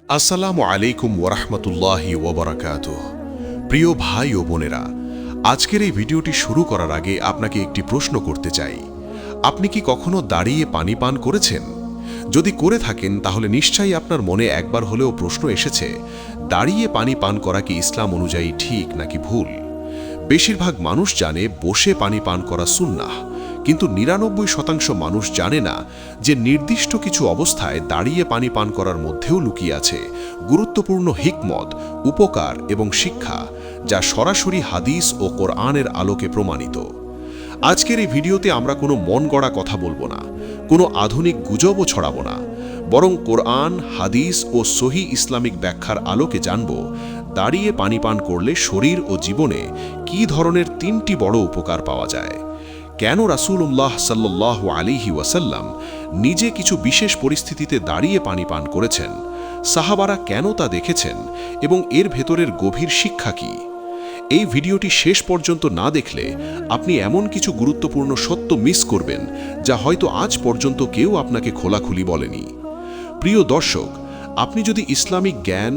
আসসালামু আলাইকুম ওরহমতুল্লাহি ওবরাকাতুহ। প্রিয় ভাই ও বোনেরা, আজকের এই ভিডিওটি শুরু করার আগে আপনাকে একটি প্রশ্ন করতে চাই। আপনি কি কখনো দাঁড়িয়ে পানি পান করেছেন? যদি করে থাকেন তাহলে নিশ্চয়ই আপনার মনে একবার হলেও প্রশ্ন এসেছে, দাঁড়িয়ে পানি পান করা কি ইসলাম অনুযায়ী ঠিক নাকি ভুল? বেশিরভাগ মানুষ জানে বসে পানি পান করা সুন্নাহ, কিন্তু ৯৯% মানুষ জানে না যে নির্দিষ্ট কিছু অবস্থায় দাঁড়িয়ে পানি পান করার মধ্যেও লুকিয়ে আছে গুরুত্বপূর্ণ হিকমত, উপকার এবং শিক্ষা, যা সরাসরি হাদিস ও কোরআনের আলোকে প্রমাণিত। আজকের এই ভিডিওতে আমরা কোনো মন গড়া কথা বলবো না, কোনো আধুনিক গুজবও ছড়াবো না, বরং কোরআন, হাদিস ও সহি ইসলামিক ব্যাখ্যার আলোকে জানব দাঁড়িয়ে পানি পান করলে শরীর ও জীবনে কী ধরনের ৩টি বড় উপকার পাওয়া যায়, কেন রাসূলুল্লাহ সাল্লাল্লাহু আলাইহি ওয়াসাল্লাম নিজে কিছু বিশেষ পরিস্থিতিতে দাঁড়িয়ে পানি পান করেছেন, সাহাবারা কেন তা দেখেছেন এবং এর ভেতরের গভীর শিক্ষা কী। এই ভিডিওটি শেষ পর্যন্ত না দেখলে আপনি এমন কিছু গুরুত্বপূর্ণ সত্য মিস করবেন যা হয়তো আজ পর্যন্ত কেউ আপনাকে খোলাখুলি বলেনি। প্রিয় দর্শক, আপনি যদি ইসলামিক জ্ঞান,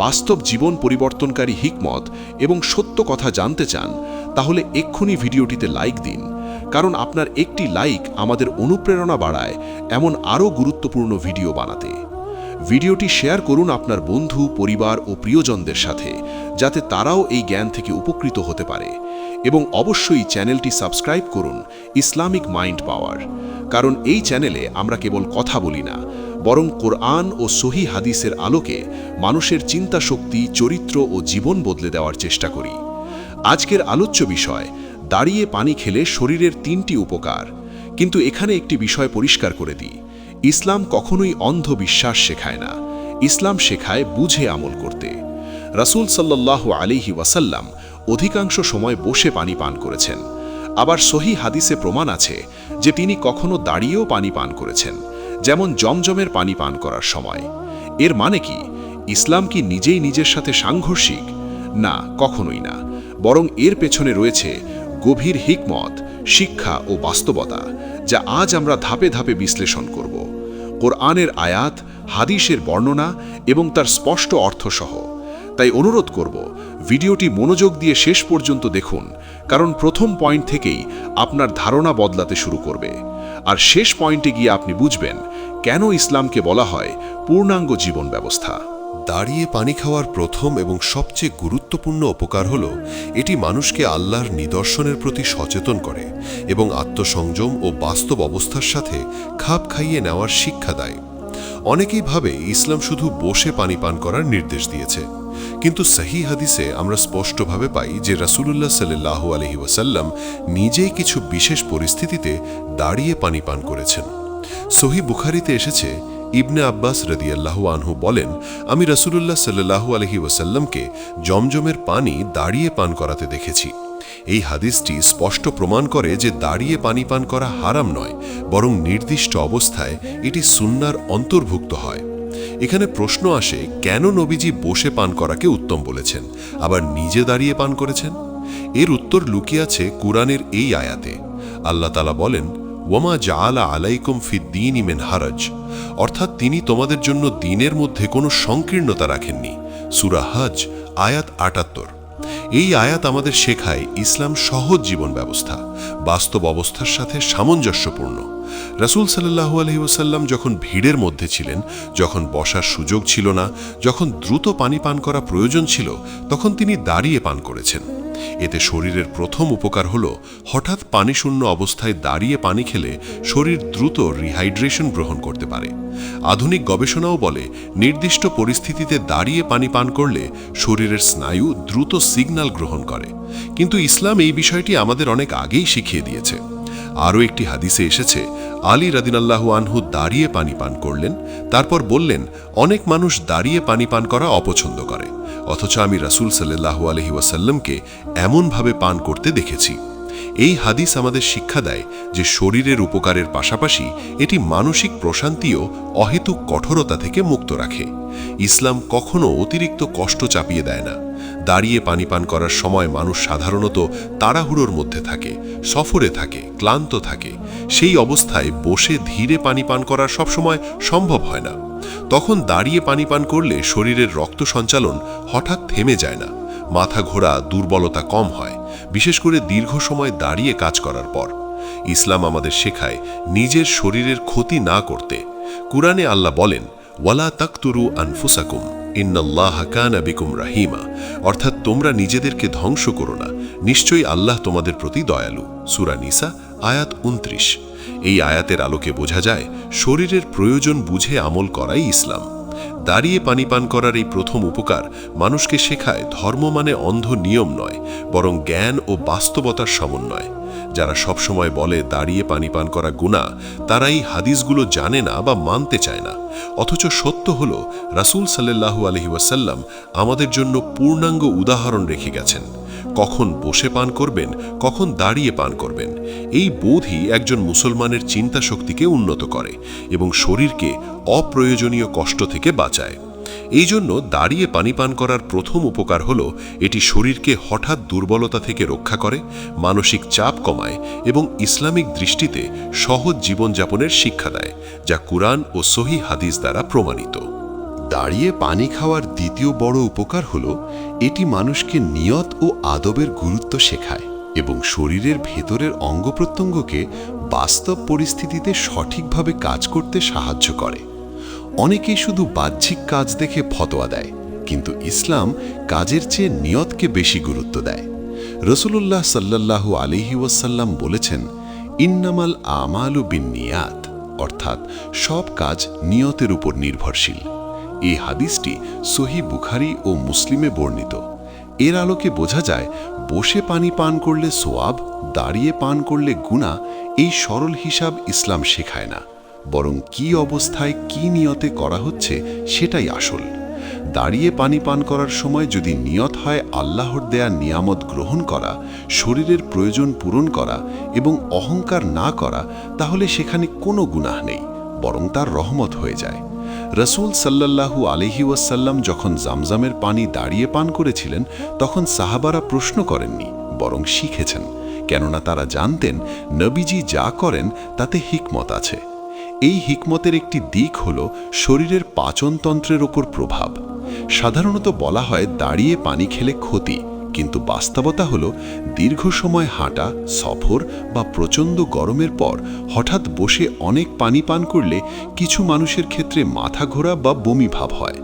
বাস্তব জীবন পরিবর্তনকারী হিকমত এবং সত্য কথা জানতে চান, তাহলে এক্ষুনি ভিডিওটিতে লাইক দিন, কারণ আপনার একটি লাইক আমাদের অনুপ্রেরণা বাড়ায় এমন আরও গুরুত্বপূর্ণ ভিডিও বানাতে। ভিডিওটি শেয়ার করুন আপনার বন্ধু, পরিবার ও প্রিয়জনদের সাথে, যাতে তারাও এই জ্ঞান থেকে উপকৃত হতে পারে। এবং অবশ্যই চ্যানেলটি সাবস্ক্রাইব করুন, ইসলামিক মাইন্ড পাওয়ার, কারণ এই চ্যানেলে আমরা কেবল কথা বলি না, বরং কোরআন ও সহি হাদিসের আলোকে মানুষের চিন্তা শক্তি, চরিত্র ও জীবন বদলে দেওয়ার চেষ্টা করি। আজকের আলোচ্য বিষয়, দাঁড়িয়ে পানি খেলে শরীরের ৩টি উপকার। কিন্তু এখানে একটি বিষয় পরিষ্কার করে দিই, ইসলাম কখনোই অন্ধ বিশ্বাস শেখায় না, ইসলাম শেখায় বুঝে আমল করতে। রাসূল সাল্লাল্লাহু আলাইহি ওয়াসাল্লাম অধিকাংশ সময় বসে পানি পান করেছেন। আবার সহি হাদিসে প্রমাণ আছে যে তিনি কখনো দাঁড়িয়েও পানি পান করেছেন, যেমন জমজমের পানি পান করার সময়। এর মানে কি ইসলাম কি নিজেই নিজের সাথে সাংঘর্ষিক? না, কখনোই না, বরং এর পেছনে রয়েছে গভীর হিকমত, শিক্ষা ও বাস্তবতা, যা আজ আমরা ধাপে ধাপে বিশ্লেষণ করব। কোরআনের আয়াত, হাদিসের বর্ণনা এবং তার স্পষ্ট অর্থসহ। তাই অনুরোধ করব, ভিডিওটি মনোযোগ দিয়ে শেষ পর্যন্ত দেখুন, কারণ প্রথম পয়েন্ট থেকেই আপনার ধারণা বদলাতে শুরু করবে। আর শেষ পয়েন্টে গিয়ে আপনি বুঝবেন কেন ইসলামকে বলা হয় পূর্ণাঙ্গ জীবন ব্যবস্থা। দাঁড়িয়ে পানি খাওয়ার প্রথম এবং সবচেয়ে গুরুত্বপূর্ণ উপকার হল এটি মানুষকে আল্লাহর নিদর্শনের প্রতি সচেতন করে এবং আত্মসংযম ও বাস্তব অবস্থার সাথে খাপ খাইয়ে নেওয়ার শিক্ষা দেয়। অনেকেই ভাবে ইসলাম শুধু বসে পানি পান করার নির্দেশ দিয়েছে, কিন্তু সহি হাদিসে আমরা স্পষ্টভাবে পাই যে রাসূলুল্লাহ সাল্লাল্লাহু আলাইহি ওয়াসাল্লাম নিজেই কিছু বিশেষ পরিস্থিতিতে দাঁড়িয়ে পানি পান করেছেন। সহি বুখারীতে এসেছে, ইবনে আব্বাস রাদিয়াল্লাহু আনহু বলেন, আমি রাসূলুল্লাহ সাল্লাল্লাহু আলাইহি ওয়াসাল্লামকে জমজমের পানি দাঁড়িয়ে পান করাতে দেখেছি। এই হাদিসটি স্পষ্ট প্রমাণ করে যে দাঁড়িয়ে পানি পান করা হারাম নয়, বরং নির্দিষ্ট অবস্থায় এটি সুন্নাহর অন্তর্ভুক্ত হয়। এখানে প্রশ্ন আসে, কেন নবীজি বসে পান করাকে উত্তম বলেছেন, আবার নিজে দাঁড়িয়ে পান করেছেন? এর উত্তর লুকিয়ে আছে কুরআনের এই আয়াতে। আল্লাহ তাআলা বলেন, ওয়ামা জাআলা আলাইকুম ফিদ্দীনি মিন হারাজ, অর্থাৎ তিনি তোমাদের জন্য দ্বীনের মধ্যে কোনো সংকীর্ণতা রাখেননি। সূরা হজ আয়াত ৭৮। এই আয়াত আমাদের শেখায় ইসলাম সহজ জীবন ব্যবস্থা, বাস্তব অবস্থার সাথে সামঞ্জস্যপূর্ণ। রাসূল সাল্লাল্লাহু আলাইহি ওয়াসাল্লাম যখন ভিড়ের মধ্যে ছিলেন, যখন বসার সুযোগ ছিল না, যখন দ্রুত পানি পান করা প্রয়োজন ছিল, তখন তিনি দাঁড়িয়ে পান করেছেন। এতে শরীরের প্রথম উপকার হল, হঠাৎ পানিশূন্য অবস্থায় দাঁড়িয়ে পানি খেলে শরীর দ্রুত রিহাইড্রেশন গ্রহণ করতে পারে। আধুনিক গবেষণাও বলে, নির্দিষ্ট পরিস্থিতিতে দাঁড়িয়ে পানি পান করলে শরীরের স্নায়ু দ্রুত সিগন্যাল গ্রহণ করে। কিন্তু ইসলাম এই বিষয়টি আমাদের অনেক আগেই শিখিয়ে দিয়েছে। আরও একটি হাদিসে এসেছে, আলী রাদিয়াল্লাহু আনহু দাঁড়িয়ে পানি পান করলেন, তারপর বললেন, অনেক মানুষ দাঁড়িয়ে পানি পান করা অপছন্দ করে, অথচ আমি রাসূল সাল্লাল্লাহু আলাইহি ওয়াসাল্লামকে এমনভাবে পান করতে দেখেছি। এই হাদিস আমাদের শিক্ষা দেয় যে শরীরের উপকারের পাশাপাশি এটি মানসিক প্রশান্তিও অহেতুক কঠোরতা থেকে মুক্ত রাখে। ইসলাম কখনো অতিরিক্ত কষ্ট চাপিয়ে দেয় না। দাঁড়িয়ে পানি পান করার সময় মানুষ সাধারণত তাড়াহুড়োর মধ্যে থাকে, সফরে থাকে, ক্লান্ত থাকে। সেই অবস্থায় বসে ধীরে পানি পান করা সবসময় সম্ভব হয় না। তখন দাঁড়িয়ে পানি পান করলে শরীরের রক্ত সঞ্চালন হঠাৎ থেমে যায় না, মাথা ঘোরা, দুর্বলতা কম হয়, বিশেষ করে দীর্ঘ সময় দাঁড়িয়ে কাজ করার পর। ইসলাম আমাদের শেখায় নিজের শরীরের ক্ষতি না করতে। কুরআনে আল্লাহ বলেন, ওয়ালা তাকতুরু আনফুসাকুম ইন্নাল্লাহা কানা বিকুম রাহিমা, অর্থাৎ তোমরা নিজেদেরকে ধ্বংস করো না, নিশ্চয়ই আল্লাহ তোমাদের প্রতি দয়ালু। সূরা নিসা আয়াত 29। এই আয়াতের আলোকে বোঝা যায় শরীরের প্রয়োজন বুঝে আমল করাই ইসলাম। দাঁড়িয়ে পানি পান করার এই প্রথম উপকার মানুষকে শেখায় ধর্ম মানে অন্ধ নিয়ম নয়, বরং জ্ঞান ও বাস্তবতার সমন্বয়। যারা সবসময় বলে দাঁড়িয়ে পানি পান করা গুনাহ, তারা এই হাদিসগুলো জানে না বা মানতে চায় না। অথচ সত্য হল, রাসূল সাল্লাল্লাহু আলাইহি ওয়াসাল্লাম আমাদের জন্য পূর্ণাঙ্গ উদাহরণ রেখে গেছেন। কখন বসে পান করবেন, কখন দাঁড়িয়ে পান করবেন, এই বোধই একজন মুসলমানের চিন্তা শক্তিকে উন্নত করে এবং শরীরকে অপ্রয়োজনীয় কষ্ট থেকে বাঁচায়। এই জন্য দাঁড়িয়ে পানি পান করার প্রথম উপকার হল এটি শরীরকে হঠাৎ দুর্বলতা থেকে রক্ষা করে, মানসিক চাপ কমায় এবং ইসলামিক দৃষ্টিতে সহজ জীবনযাপনের শিক্ষা দেয়, যা কুরআন ও সহিহ হাদিস দ্বারা প্রমাণিত। দাঁড়িয়ে পানি খাওয়ার দ্বিতীয় বড় উপকার হল এটি মানুষকে নিয়ত ও আদবের গুরুত্ব শেখায় এবং শরীরের ভেতরের অঙ্গপ্রত্যঙ্গকে বাস্তব পরিস্থিতিতে সঠিকভাবে কাজ করতে সাহায্য করে। অনেকেই শুধু বাহ্যিক কাজ দেখে ফতোয়া দেয়, কিন্তু ইসলাম কাজের চেয়ে নিয়তকে বেশি গুরুত্ব দেয়। রাসূলুল্লাহ সাল্লাল্লাহু আলাইহি ওয়াসাল্লাম বলেছেন, ইন্নামাল আমালু বিন্নিয়াত, অর্থাৎ সব কাজ নিয়তের উপর নির্ভরশীল। এই হাদিসটি সহিহ বুখারী ও মুসলিমে বর্ণিত। এর আলোকে বোঝা যায় বসে পানি পান করলে সোয়াব, দাঁড়িয়ে পান করলে গুনাহ, এই সরল হিসাব ইসলাম শেখায় না, বরং কি অবস্থায় কি নিয়তে করা হচ্ছে সেটাই আসল। দাঁড়িয়ে পানি পান করার সময় যদি নিয়ত হয় আল্লাহর দেয়া নিয়ামত গ্রহণ করা, শরীরের প্রয়োজন পূরণ করা এবং অহংকার না করা, তাহলে সেখানে কোনো গুনাহ নেই, বরং তার রহমত হয়ে যায়। রাসূল সাল্লাল্লাহু আলাইহি ওয়াসাল্লাম যখন জামজামের পানি দাঁড়িয়ে পান করেছিলেন, তখন সাহাবারা প্রশ্ন করেননি, বরং শিখেছেন, কেননা তারা জানতেন নবীজি যা করেন তাতে হিকমত আছে। এই হিকমতের একটি দিক হল শরীরের পাচনতন্ত্রের ওপর প্রভাব। সাধারণত বলা হয় দাঁড়িয়ে পানি খেলে ক্ষতি, কিন্তু বাস্তবতা হল দীর্ঘ সময় হাঁটা, সফর বা প্রচণ্ড গরমের পর হঠাৎ বসে অনেক পানি পান করলে কিছু মানুষের ক্ষেত্রে মাথা ঘোরা বা বমি ভাব হয়।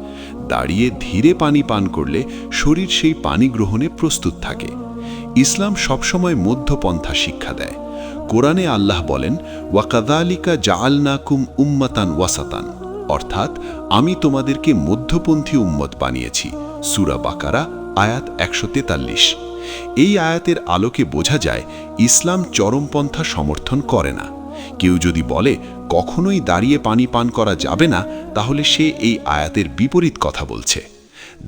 দাঁড়িয়ে ধীরে পানি পান করলে শরীর সেই পানি গ্রহণে প্রস্তুত থাকে। ইসলাম সবসময় মধ্যপন্থা শিক্ষা দেয়। কোরআনে আল্লাহ বলেন, ওয়াকাযালিকা জাআলনাকুম উম্মাতান ওয়াসাতান, অর্থাৎ আমি তোমাদেরকে মধ্যপন্থী উম্মত বানিয়েছি। সূরা বাকারা আয়াত 143। এই আয়াতের আলোকে বোঝা যায় ইসলাম চরমপন্থা সমর্থন করে না। কেউ যদি বলে কখনোই দাঁড়িয়ে পানি পান করা যাবে না, তাহলে সে এই আয়াতের বিপরীত কথা বলছে।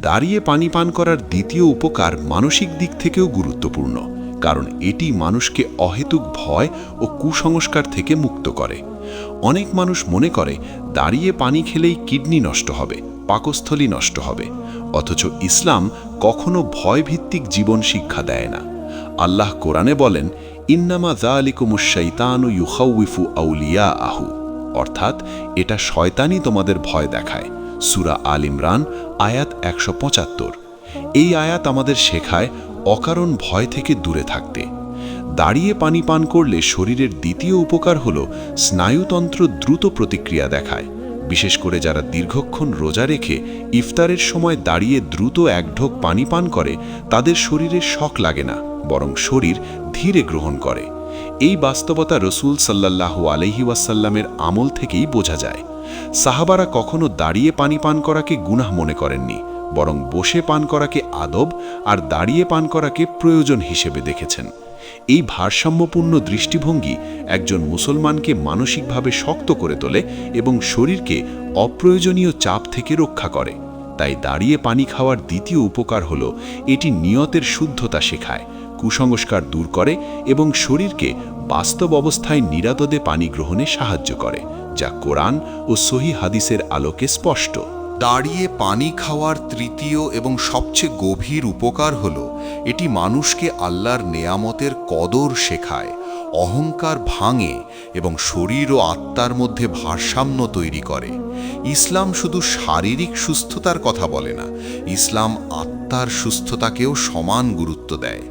দাঁড়িয়ে পানি পান করার দ্বিতীয় উপকার মানসিক দিক থেকেও গুরুত্বপূর্ণ, কারণ এটি মানুষকে অহেতুক ভয় ও কুসংস্কার থেকে মুক্ত করে। অনেক মানুষ মনে করে দাঁড়িয়ে পানি খেলেই কিডনি নষ্ট হবে, পাকস্থলী নষ্ট হবে, অথচ ইসলাম কখনো ভয়ভিত্তিক জীবন শিক্ষা দেয় না। আল্লাহ কোরআনে বলেন, ইন্নামা যালিকুমুশ শাইতানু ইউখাউইফু আউলিয়াআহু, অর্থাৎ এটা শয়তানই তোমাদের ভয় দেখায়। সূরা আল ইমরান আয়াত 175। এই আয়াত আমাদের শেখায় অকারণ ভয় থেকে দূরে থাকতে। দাঁড়িয়ে পানি পান করলে শরীরের দ্বিতীয় উপকার হল স্নায়ুতন্ত্র দ্রুত প্রতিক্রিয়া দেখায়। বিশেষ করে যারা দীর্ঘক্ষণ রোজা রেখে ইফতারের সময় দাঁড়িয়ে দ্রুত এক ঢোক পানি পান করে, তাদের শরীরে শক লাগে না, বরং শরীর ধীরে গ্রহণ করে। এই বাস্তবতা রাসূল সাল্লাল্লাহু আলাইহি ওয়াসাল্লামের আমল থেকেই বোঝা যায়। সাহাবারা কখনো দাঁড়িয়ে পানি পান করাকে গুনাহ মনে করেননি, বরং বসে পান করাকে আদব আর দাঁড়িয়ে পান করাকে প্রয়োজন হিসেবে দেখেছেন। এই ভারসাম্যপূর্ণ দৃষ্টিভঙ্গি একজন মুসলমানকে মানসিকভাবে শক্ত করে তোলে এবং শরীরকে অপ্রয়োজনীয় চাপ থেকে রক্ষা করে। তাই দাঁড়িয়ে পানি খাওয়ার দ্বিতীয় উপকার হল এটি নিয়তের শুদ্ধতা শেখায়, কুসংস্কার দূর করে এবং শরীরকে বাস্তব অবস্থায় নিরাপদে পানি গ্রহণে সাহায্য করে, যা কোরআন ও সহিহ হাদিসের আলোকে স্পষ্ট। দাঁড়িয়ে পানি খাওয়ার তৃতীয় এবং সবচেয়ে গভীর উপকার হল এটি মানুষকে আল্লাহর নেয়ামতের কদর শেখায়, অহংকার ভাঙে এবং শরীর ও আত্মার মধ্যে ভারসাম্য তৈরি করে। ইসলাম শুধু শারীরিক সুস্থতার কথা বলে না, ইসলাম আত্মার সুস্থতাকেও সমান গুরুত্ব দেয়।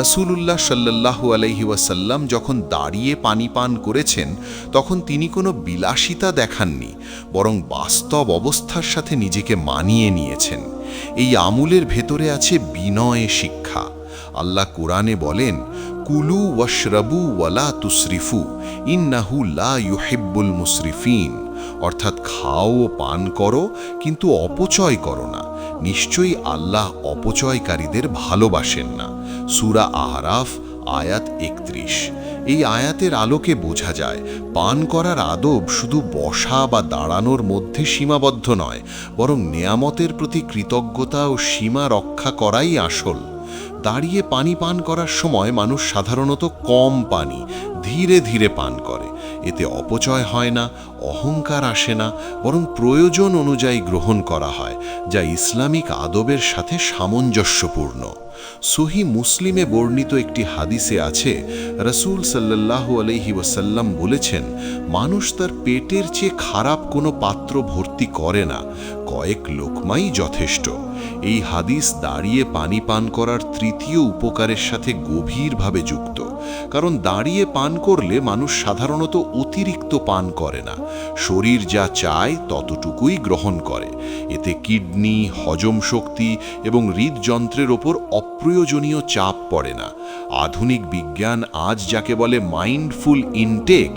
রাসূলুল্লাহ সাল্লাল্লাহু আলাইহি ওয়াসাল্লাম যখন দাঁড়িয়ে পানি পান করেছেন, তখন তিনি কোনো বিলাসিতা দেখাননি, বরং বাস্তব অবস্থার সাথে নিজেকে মানিয়ে নিয়েছেন। এই আমূলের ভেতরে আছে বিনয় শিক্ষা। আল্লাহ কোরআনে বলেন, কুলু ওয়াশরাবু ওয়ালা তুসরিফু ইন্নাহু লা ইউহিব্বুল মুসরিফিন, অর্থাৎ খাও ও পান করো কিন্তু অপচয় করো না, নিশ্চয়ই আল্লাহ অপচয়কারীদের ভালোবাসেন না। সূরা আহরাফ আয়াত 31। এই আয়াতের আলোকে বোঝা যায় পান করার আদব শুধু বসা বা দাঁড়ানোর মধ্যে সীমাবদ্ধ নয়, বরং নেয়ামতের প্রতি কৃতজ্ঞতা ও সীমা রক্ষা করাই আসল। দাঁড়িয়ে পানি পান করার সময় মানুষ সাধারণত কম পানি ধীরে ধীরে পান করে। এতে অপচয় হয় না, অহংকার আসে না, বরং প্রয়োজন অনুযায়ী গ্রহণ করা হয়, যা ইসলামিক আদবের সাথে সামঞ্জস্যপূর্ণ। সহিহ মুসলিমে বর্ণিত একটি হাদিসে আছে, রাসূল সাল্লাল্লাহু আলাইহি ওয়াসাল্লাম বলেছেন, মানুষ তার পেটের চেয়ে খারাপ কোনো পাত্র ভর্তি করে না, কয়েক লোকমাই যথেষ্ট। এই হাদিস দাঁড়িয়ে পানি পান করার তৃতীয় উপকারের সাথে গভীরভাবে যুক্ত। কারণ দাঁড়িয়ে পান করলে মানুষ সাধারণত অতিরিক্ত পান করে না, শরীর যা চায় ততটুকুই গ্রহণ করে। এতে কিডনি, হজম শক্তি এবং হৃদযন্ত্রের ওপর অপ্রয়োজনীয় চাপ পড়ে না। আধুনিক বিজ্ঞান আজ যাকে বলে মাইন্ডফুল ইনটেক,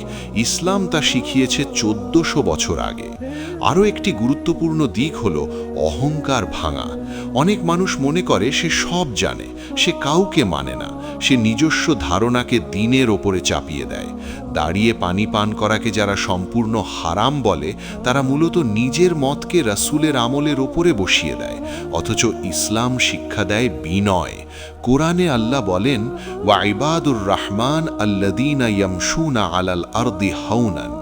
ইসলাম তা শিখিয়েছে 1400 বছর আগে। আরও একটি গুরুত্বপূর্ণ দিক হল অহংকার ভাঙা। অনেক মানুষ মনে করে সে সব জানে, সে কাউকে মানে না, সে নিজস্ব ধারণাকে দিনের ওপরে চাপিয়ে দেয়। দাঁড়িয়ে পানি পান করাকে যারা সম্পূর্ণ হারাম বলে, তারা মূলত নিজের মতকে রাসূলের আমলের ওপরে বসিয়ে দেয়। অথচ ইসলাম শিক্ষা দেয় বিনয়। কোরআনে আল্লাহ বলেন, ওয়া ইবাদুর রহমান আল্লাযীনা ইয়ামশুনা আলাল আরদি হাওনান,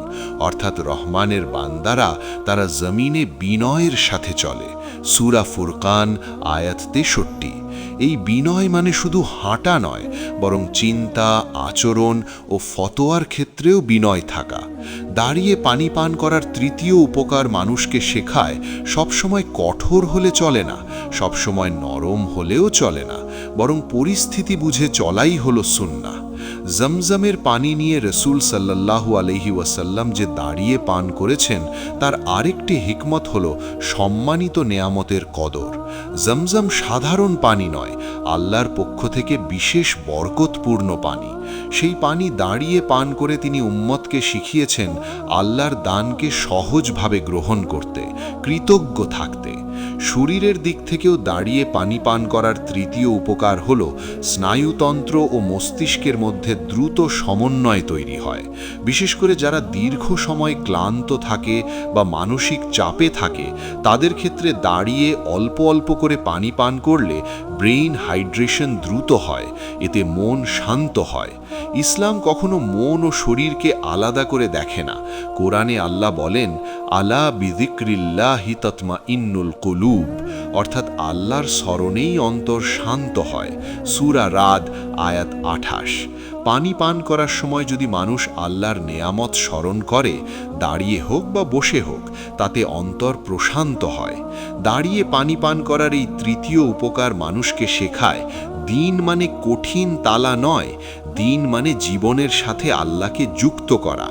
অর্থাৎ রহমানের বান্দারা তারা জমিনে বিনয়ের সাথে চলে। সূরা ফুরকান আয়াত 63। এই বিনয় মানে শুধু হাঁটা নয়, বরং চিন্তা, আচরণ ও ফতোয়ার ক্ষেত্রেও বিনয় থাকা। দাঁড়িয়ে পানি পান করার তৃতীয় উপকার মানুষকে শেখায় সবসময় কঠোর হলে চলে না, সবসময় নরম হলেও চলে না, বরং পরিস্থিতি বুঝে চলাই হলো সুন্নাহ। জমজমের পানি নিয়ে রাসূল সাল্লাল্লাহু আলাইহি ওয়াসাল্লাম যে দাঁড়িয়ে পান করেছেন, তার আরেকটি হিকমত হল সম্মানিত নেয়ামতের কদর। জমজম সাধারণ পানি নয়, আল্লাহর পক্ষ থেকে বিশেষ বরকতপূর্ণ পানি। সেই পানি দাঁড়িয়ে পান করে তিনি উম্মতকে শিখিয়েছেন আল্লাহর দানকে সহজভাবে গ্রহণ করতে, কৃতজ্ঞ থাকতে। শরীরের দিক থেকেও দাঁড়িয়ে পানি পান করার তৃতীয় উপকার হল স্নায়ুতন্ত্র ও মস্তিষ্কের মধ্যে দ্রুত সমন্বয় তৈরি হয়। বিশেষ করে যারা দীর্ঘ সময় ক্লান্ত থাকে বা মানসিক চাপে থাকে, তাদের ক্ষেত্রে দাঁড়িয়ে অল্প অল্প করে পানি পান করলে ব্রেইন হাইড্রেশন দ্রুত হয়, এতে মন শান্ত হয়। ইসলাম কখনো মন ও শরীরকে আলাদা করে দেখে না। কোরআনে আল্লাহ বলেন, আলা বিযিক্রিল্লাহি তাতমাইন্নুল কুলুব, অর্থাৎ আল্লাহর স্মরণেই অন্তর শান্ত হয়। সূরা রাদ আয়াত 28। পানি পান করার সময় যদি মানুষ আল্লাহর নেয়ামত স্মরণ করে, দাঁড়িয়ে হোক বা বসে হোক, তাতে অন্তর প্রশান্ত হয়। দাঁড়িয়ে পানি পান করার এই তৃতীয় উপকার মানুষকে শেখায় দিন মানে কঠিন তালা নয়, দিন মানে জীবনের সাথে আল্লাহকে যুক্ত করা।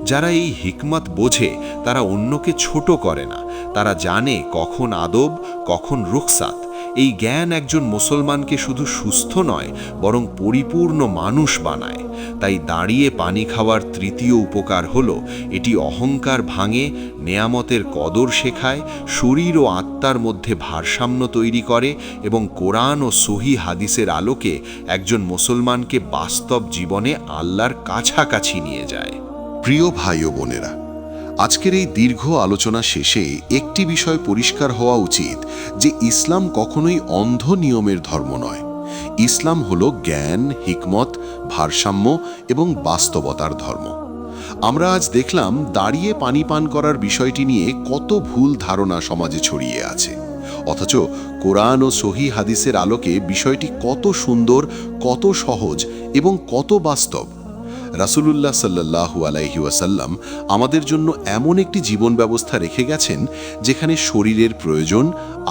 যারা এই হিকমত বোঝে, তারা অন্যকে ছোট করে না, তারা জানে কখন আদব, কখন রুখসাত। এই জ্ঞান একজন মুসলমানকে শুধু সুস্থ নয়, বরং পরিপূর্ণ মানুষ বানায়। তাই দাঁড়িয়ে পানি খাওয়ার তৃতীয় উপকার হল এটি অহংকার ভাঙে, নেয়ামতের কদর শেখায়, শরীর ও আত্মার মধ্যে ভারসাম্য তৈরি করে এবং কোরআন ও সহিহ হাদিসের আলোকে একজন মুসলমানকে বাস্তব জীবনে আল্লাহর কাছাকাছি নিয়ে যায়। প্রিয় ভাই ও বোনেরা, আজকের এই দীর্ঘ আলোচনা শেষে একটি বিষয় পরিষ্কার হওয়া উচিত যে ইসলাম কখনোই অন্ধ নিয়মের ধর্ম নয়। ইসলাম হলো জ্ঞান, হিকমত, ভারসাম্য এবং বাস্তবতার ধর্ম। আমরা আজ দেখলাম দাঁড়িয়ে পানি পান করার বিষয়টি নিয়ে কত ভুল ধারণা সমাজে ছড়িয়ে আছে, অথচ কোরআন ও সহিহ হাদিসের আলোকে বিষয়টি কত সুন্দর, কত সহজ এবং কত বাস্তব। রাসূলুল্লাহ সাল্লাল্লাহু আলাইহি ওয়াসাল্লাম আমাদের জন্য এমন একটি জীবন ব্যবস্থা রেখে গেছেন যেখানে শরীরের প্রয়োজন,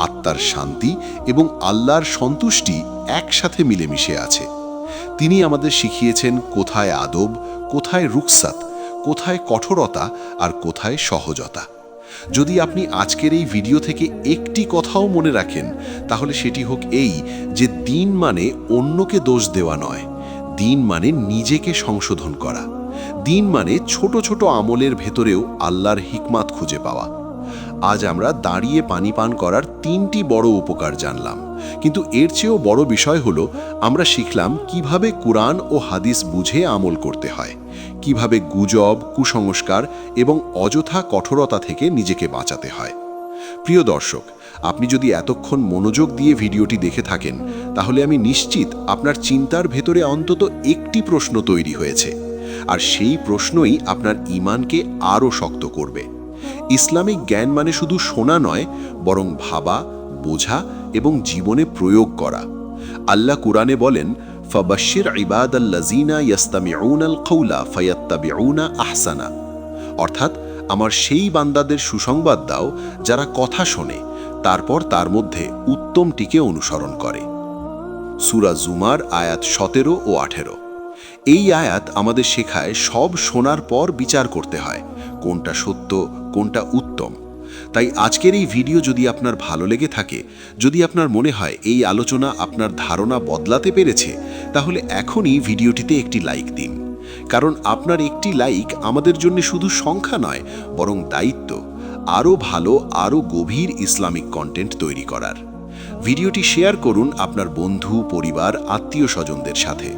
আত্মার শান্তি এবং আল্লাহর সন্তুষ্টি একসাথে মিলেমিশে আছে। তিনি আমাদের শিখিয়েছেন কোথায় আদব, কোথায় রুখসাত, কোথায় কঠোরতা আর কোথায় সহজতা। যদি আপনি আজকের এই ভিডিও থেকে একটি কথাও মনে রাখেন, তাহলে সেটি হোক এই যে দিন মানে অন্যকে দোষ দেওয়া নয়, দিন মানে নিজেকে সংশোধন করা, দিন মানে ছোট ছোট আমলের ভেতরেও আল্লাহর হিকমাত খুঁজে পাওয়া। আজ আমরা দাঁড়িয়ে পানি পান করার 3টি বড় উপকার জানলাম, কিন্তু এর চেয়েও বড় বিষয় হলো আমরা শিখলাম কিভাবে কুরআন ও হাদিস বুঝে আমল করতে হয়, কিভাবে গুজব, কুসংস্কার এবং অযথা কঠোরতা থেকে নিজেকে বাঁচাতে হয়। প্রিয় দর্শক, আপনি যদি এতক্ষণ মনোযোগ দিয়ে ভিডিওটি দেখে থাকেন, তাহলে আমি নিশ্চিত আপনার চিন্তার ভেতরে অন্তত একটি প্রশ্ন তৈরি হয়েছে, আর সেই প্রশ্নই আপনার ঈমানকে আরও শক্ত করবে। ইসলামিক জ্ঞান মানে শুধু শোনা নয়, বরং ভাবা, বোঝা এবং জীবনে প্রয়োগ করা। আল্লাহ কুরআনে বলেন, ফাবাশশির ইবাদাল্লাযিনা ইয়াস্তামিউনাল কাওলা ফায়াত্তাবিউনা আহসানা, অর্থাৎ আমার সেই বান্দাদের সুসংবাদ দাও যারা কথা শোনে, তারপর তার মধ্যে উত্তমটিকে অনুসরণ করে। সূরা জুমার আয়াত 17 ও 18। এই আয়াত আমাদের শেখায় সব শোনার পর বিচার করতে হয়, কোনটা সত্য, কোনটা উত্তম। তাই আজকের এই ভিডিও যদি আপনার ভালো লেগে থাকে, যদি আপনার মনে হয় এই আলোচনা আপনার ধারণা বদলাতে পেরেছে, তাহলে এখনই ভিডিওটিতে একটি লাইক দিন। কারণ আপনার একটি লাইক আমাদের জন্য শুধু সংখ্যা নয়, বরং দায়িত্ব, আরও ভালো, আরও গভীর ইসলামিক কন্টেন্ট তৈরি করার। ভিডিওটি শেয়ার করুন আপনার বন্ধু, পরিবার, আত্মীয় স্বজনদের সাথে,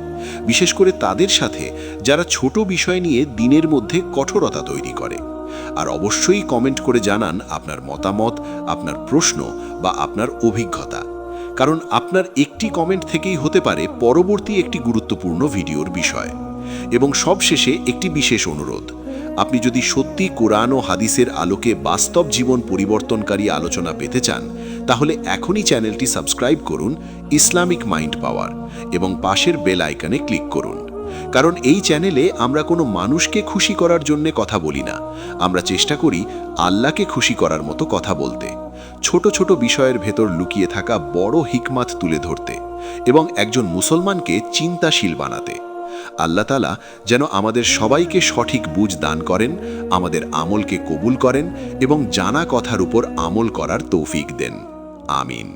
বিশেষ করে তাদের সাথে যারা ছোট বিষয় নিয়ে দিনের মধ্যে কঠোরতা তৈরি করে। আর অবশ্যই কমেন্ট করে জানান আপনার মতামত, আপনার প্রশ্ন বা আপনার অভিজ্ঞতা, কারণ আপনার একটি কমেন্ট থেকেই হতে পারে পরবর্তী একটি গুরুত্বপূর্ণ ভিডিওর বিষয়। এবং সবশেষে একটি বিশেষ অনুরোধ, আপনি যদি সত্যি কোরআন ও হাদিসের আলোকে বাস্তব জীবন পরিবর্তনকারী আলোচনা পেতে চান, তাহলে এখনই চ্যানেলটি সাবস্ক্রাইব করুন ইসলামিক মাইন্ড পাওয়ার এবং পাশের বেল আইকনে ক্লিক করুন। কারণ এই চ্যানেলে আমরা কোনো মানুষকে খুশি করার জন্য কথা বলি না, আমরা চেষ্টা করি আল্লাহকে খুশি করার মতো কথা বলতে, ছোট ছোট বিষয়ের ভেতর লুকিয়ে থাকা বড় হিকমাত তুলে ধরতে এবং একজন মুসলমানকে চিন্তাশীল বানাতে। আল্লাহ তাআলা যেন আমাদের সবাইকে সঠিক বুঝ দান করেন, আমাদের আমলকে কবুল করেন এবং জানা কথার উপর আমল করার তৌফিক দেন। আমিন।